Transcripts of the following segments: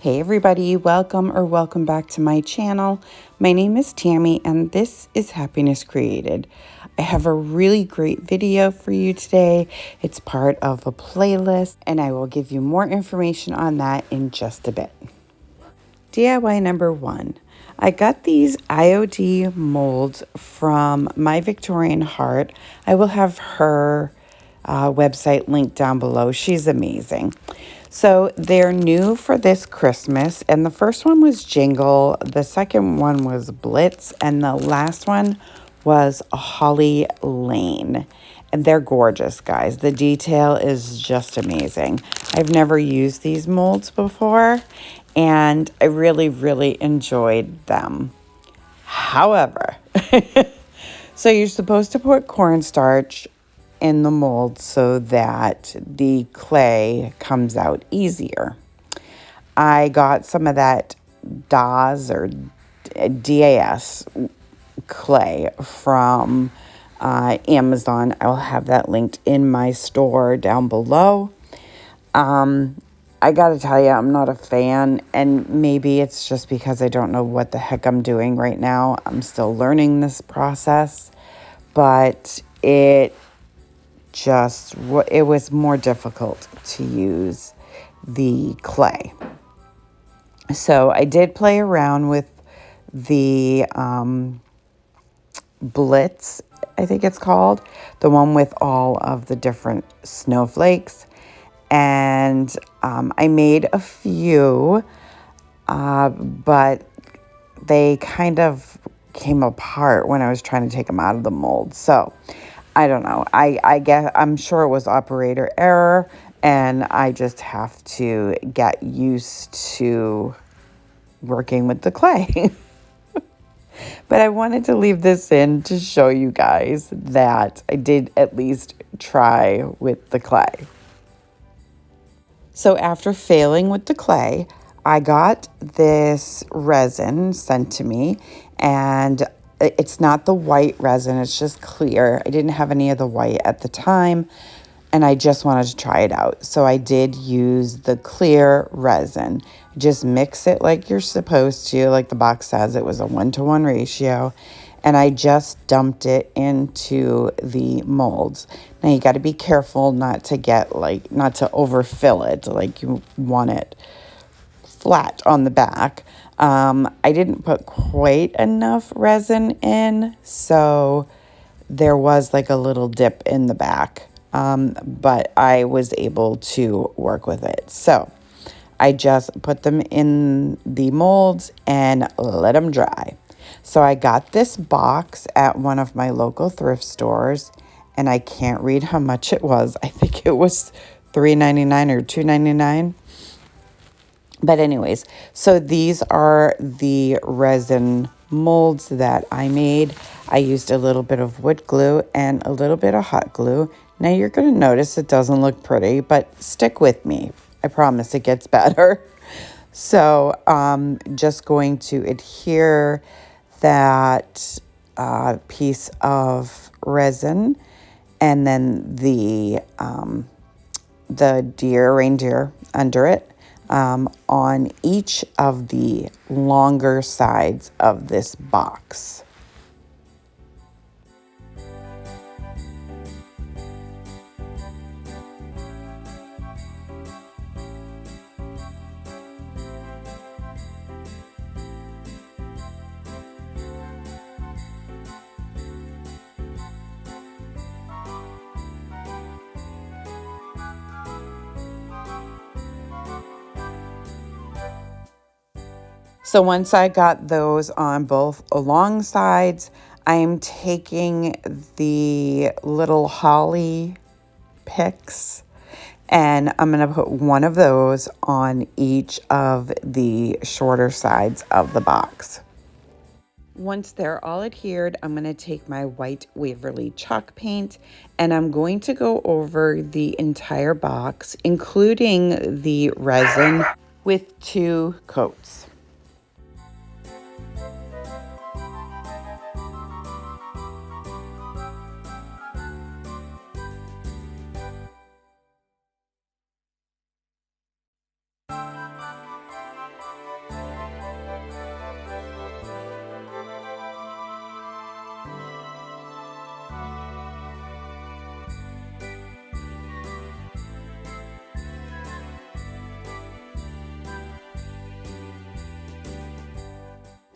Hey everybody, welcome back to my channel. My name is Tammy and this is Happiness Created. I have a really great video for you today. It's part of a playlist and I will give you more information on that in just a bit. DIY number 1. I got these IOD molds from My Victorian Heart. I will have her website linked down below. She's amazing. So they're new for this Christmas, and the first one was Jingle, the second one was Blitz, and the last one was Holly Lane. And they're gorgeous, guys. The detail is just amazing. I've never used these molds before, and I really enjoyed them. However, so you're supposed to put cornstarch in the mold so that the clay comes out easier. I got some of that DAS or DAS clay from Amazon. I will have that linked in my store down below. I gotta tell you, I'm not a fan, and maybe it's just because I don't know what the heck I'm doing right now. I'm still learning this process, but it was more difficult to use the clay. So I did play around with the Blitz, I think it's called, the one with all of the different snowflakes. And I made a few, but they kind of came apart when I was trying to take them out of the mold. So I don't know. I guess I'm sure it was operator error, and I just have to get used to working with the clay. But I wanted to leave this in to show you guys that I did at least try with the clay. So after failing with the clay, I got this resin sent to me, and it's not the white resin, it's just clear. I didn't have any of the white at the time, and I just wanted to try it out. So I did use the clear resin. Just mix it like you're supposed to, like the box says. It was a 1-to-1 ratio, and I just dumped it into the molds. Now you got to be careful not to overfill it, like you want it flat on the back. I didn't put quite enough resin in, so there was like a little dip in the back, but I was able to work with it. So I just put them in the molds and let them dry. So I got this box at one of my local thrift stores, and I can't read how much it was. I think it was $3.99 or $2.99. But anyways, so these are the resin molds that I made. I used a little bit of wood glue and a little bit of hot glue. Now you're going to notice it doesn't look pretty, but stick with me. I promise it gets better. So just going to adhere that piece of resin, and then the reindeer under it, on each of the longer sides of this box. So once I got those on both along sides, I am taking the little holly picks, and I'm going to put one of those on each of the shorter sides of the box. Once they're all adhered, I'm going to take my white Waverly chalk paint, and I'm going to go over the entire box, including the resin, with 2 coats.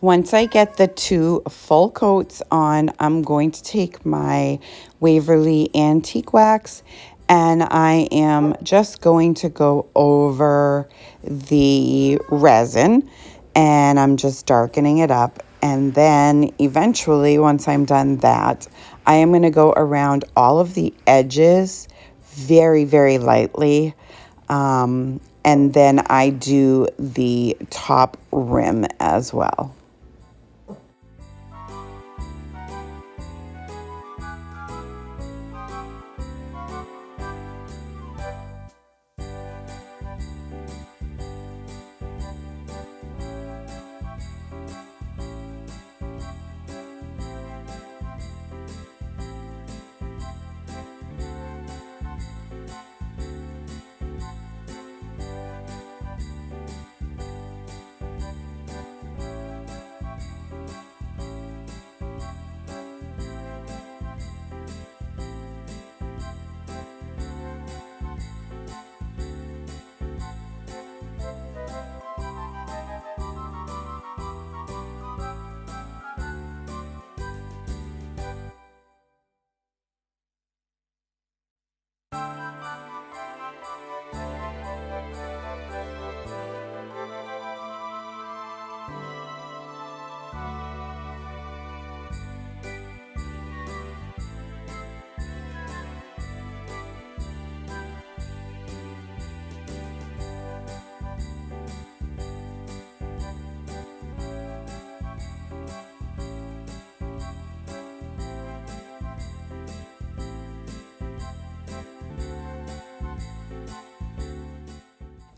Once I get the 2 full coats on, I'm going to take my Waverly Antique Wax and I am just going to go over the resin and I'm just darkening it up. And then eventually, once I'm done that, I am going to go around all of the edges very, very lightly. And then I do the top rim as well.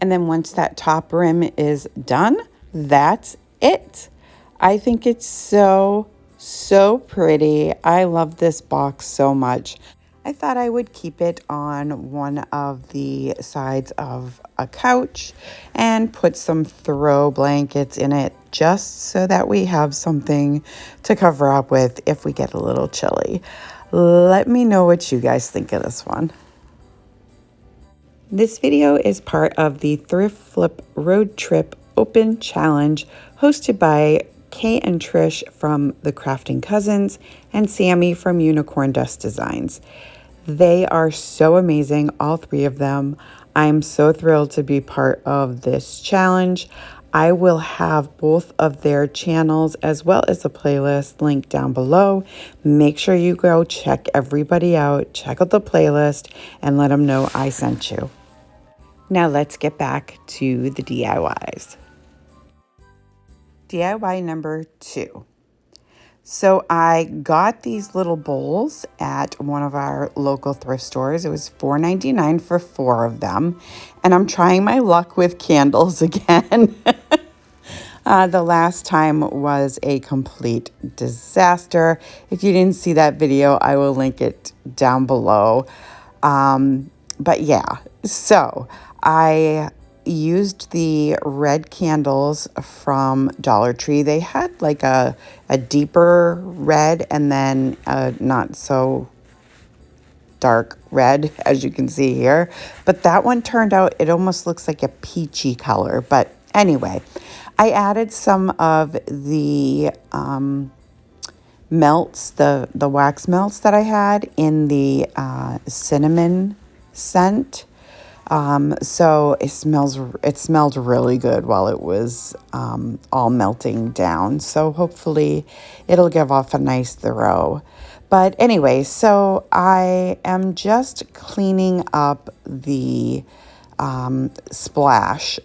And then once that top rim is done, that's it. I think it's so, so pretty. I love this box so much. I thought I would keep it on one of the sides of a couch and put some throw blankets in it just so that we have something to cover up with if we get a little chilly. Let me know what you guys think of this one. This video is part of the Thrift Flip Road Trip Open Challenge hosted by Kay and Trish from the Crafting Cousins and Sammy from Unicorn Dust Designs. They are so amazing, all 3 of them. I'm so thrilled to be part of this challenge. I will have both of their channels as well as a playlist linked down below. Make sure you go check everybody out, check out the playlist, and let them know I sent you. Now let's get back to the DIYs. DIY number 2. So I got these little bowls at one of our local thrift stores. It was $4.99 for 4 of them. And I'm trying my luck with candles again. The last time was a complete disaster. If you didn't see that video, I will link it down below. But yeah, so I used the red candles from Dollar Tree. They had like a deeper red and then a not so dark red, as you can see here. But that one turned out, it almost looks like a peachy color. But anyway, I added some of the melts, the wax melts that I had in the cinnamon scent. So it smelled really good while it was all melting down. So hopefully it'll give off a nice throw. But anyway, so I am just cleaning up the splash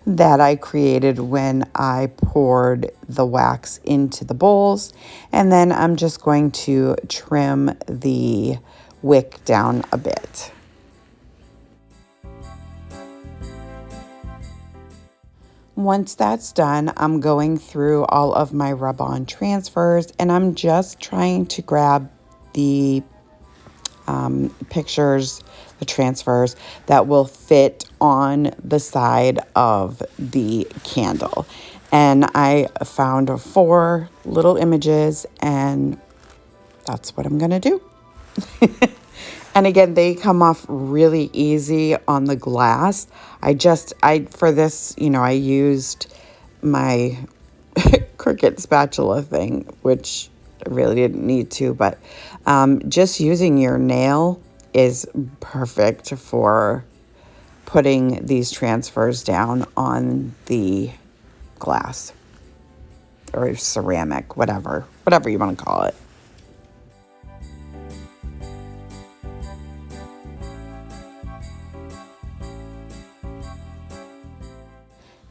that I created when I poured the wax into the bowls. And then I'm just going to trim the wick down a bit. Once that's done, I'm going through all of my rub-on transfers and I'm just trying to grab the pictures, the transfers that will fit on the side of the candle. And I found 4 little images and that's what I'm gonna do. And again, they come off really easy on the glass. I for this, I used my Cricut spatula thing, which I really didn't need to, but just using your nail is perfect for putting these transfers down on the glass or ceramic, whatever you want to call it.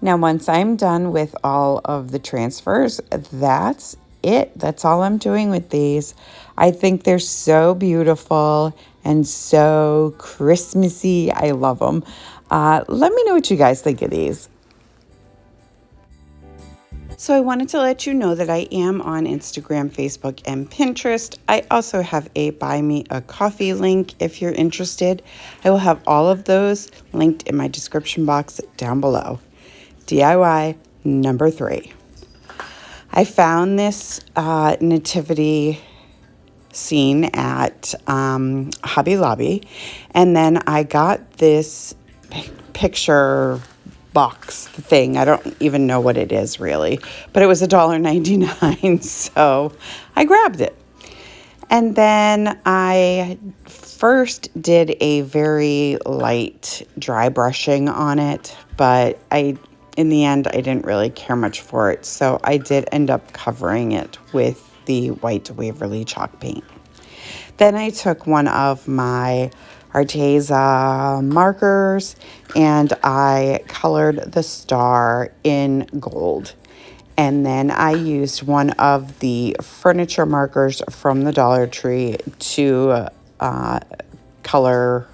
Now, once I'm done with all of the transfers, that's it. That's all I'm doing with these. I think they're so beautiful and so Christmassy. I love them. Let me know what you guys think of these. So I wanted to let you know that I am on Instagram, Facebook, and Pinterest. I also have a Buy Me a Coffee link if you're interested. I will have all of those linked in my description box down below. DIY number 3. I found this nativity scene at Hobby Lobby, and then I got this picture box thing. I don't even know what it is really, but it was $1.99, so I grabbed it. And then I first did a very light dry brushing on it, but in the end, I didn't really care much for it, so I did end up covering it with the white Waverly chalk paint. Then I took one of my Arteza markers and I colored the star in gold. And then I used one of the furniture markers from the Dollar Tree to color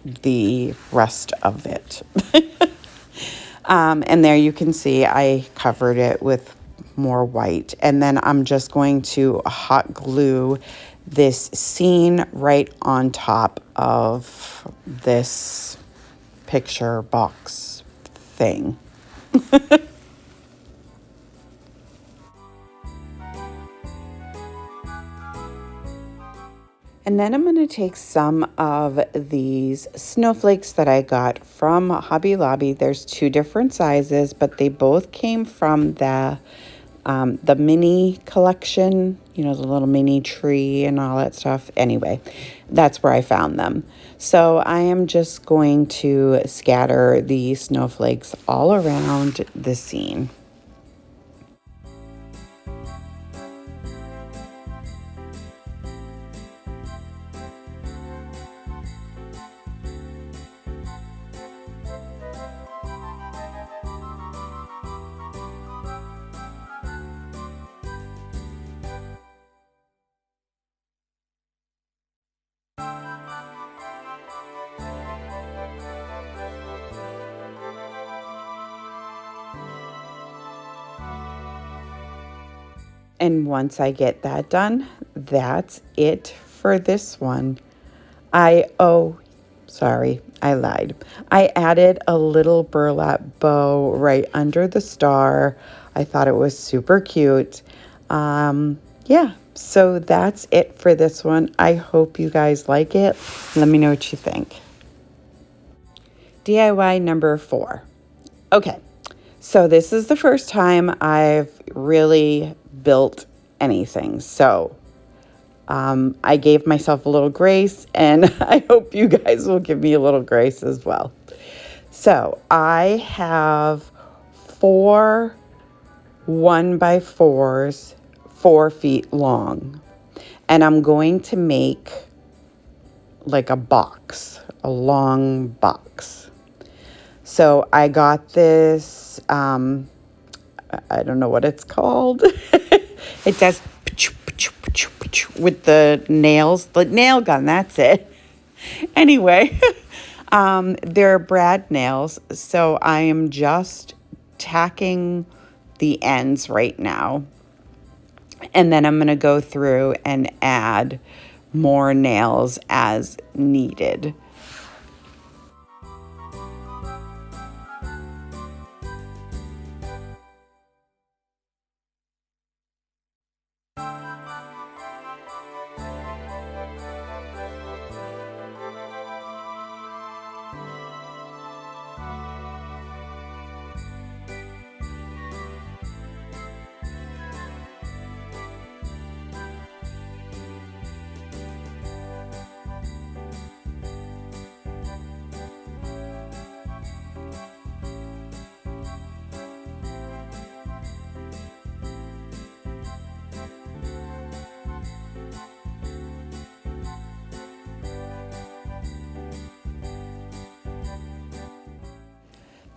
the rest of it. And there you can see I covered it with more white. And then I'm just going to hot glue this scene right on top of this picture box thing. And then I'm going to take some of these snowflakes that I got from Hobby Lobby. There's 2 different sizes, but they both came from the mini collection, you know, the little mini tree and all that stuff. Anyway, that's where I found them. So I am just going to scatter the snowflakes all around the scene. And once I get that done, that's it for this one. Sorry, I lied. I added a little burlap bow right under the star. I thought it was super cute. Yeah, so that's it for this one. I hope you guys like it. Let me know what you think. DIY number 4. Okay, so this is the first time I've really built anything. So I gave myself a little grace, and I hope you guys will give me a little grace as well. So I have 4 1x4s, 4 feet long, and I'm going to make like a box, a long box. So I got this, I don't know what it's called. It does with the nails, the nail gun, that's it. Anyway, they're brad nails, so I am just tacking the ends right now. And then I'm going to go through and add more nails as needed.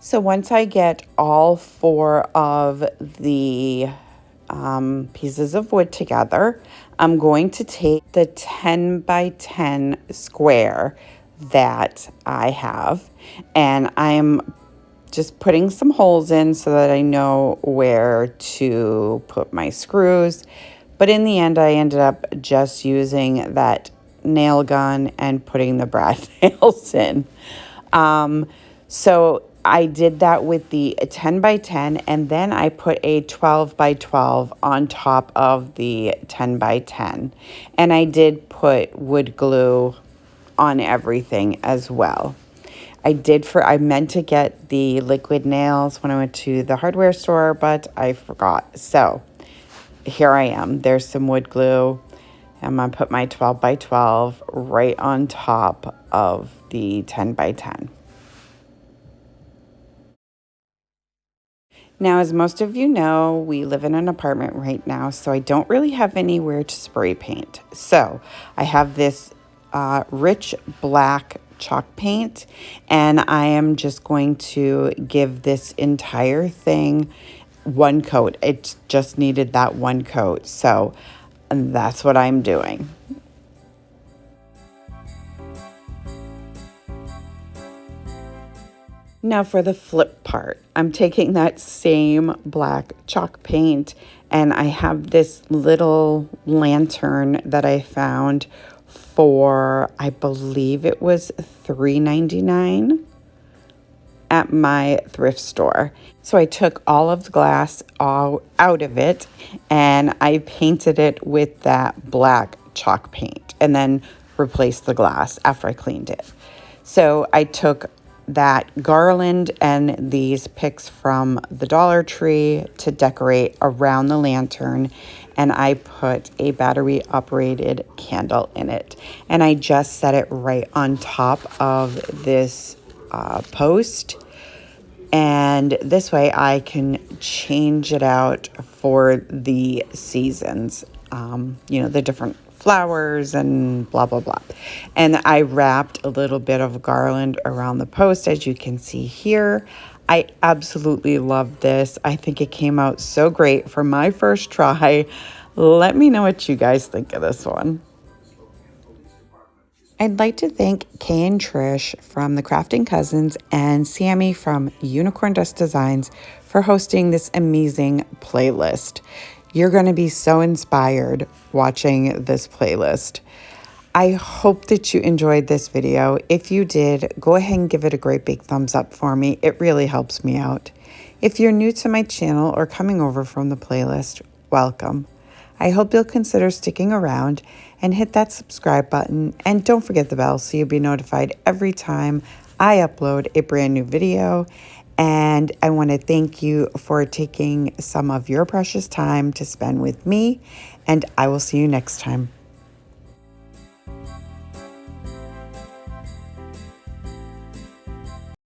So once I get all four of the pieces of wood together, I'm going to take the 10 by 10 square that I have, and I am just putting some holes in so that I know where to put my screws. But in the end, I ended up just using that nail gun and putting the brass nails in. So I did that with the 10 by 10, and then I put a 12 by 12 on top of the 10 by 10. And I did put wood glue on everything as well. I meant to get the liquid nails when I went to the hardware store, but I forgot. So here I am. There's some wood glue. I'm going to put my 12 by 12 right on top of the 10 by 10. Now, as most of you know, we live in an apartment right now, so I don't really have anywhere to spray paint. So I have this rich black chalk paint, and I am just going to give this entire thing one coat. It just needed that one coat, so that's what I'm doing. Now for the flip part, I'm taking that same black chalk paint, and I have this little lantern that I found for, I believe it was $3.99 at my thrift store. So I took all of the glass all out of it, and I painted it with that black chalk paint and then replaced the glass after I cleaned it. So I took that garland and these picks from the Dollar Tree to decorate around the lantern, and I put a battery operated candle in it, and I just set it right on top of this post, and this way I can change it out for the seasons, the different flowers and blah, blah, blah. And I wrapped a little bit of garland around the post, as you can see here. I absolutely love this. I think it came out so great for my first try. Let me know what you guys think of this one. I'd like to thank Kay and Trish from the Crafting Cousins and Sammy from Unicorn Dust Designs for hosting this amazing playlist. You're going to be so inspired watching this playlist. I hope that you enjoyed this video. If you did, go ahead and give it a great big thumbs up for me. It really helps me out. If you're new to my channel or coming over from the playlist, welcome. I hope you'll consider sticking around and hit that subscribe button, and don't forget the bell so you'll be notified every time I upload a brand new video. And I want to thank you for taking some of your precious time to spend with me, and I will see you next time.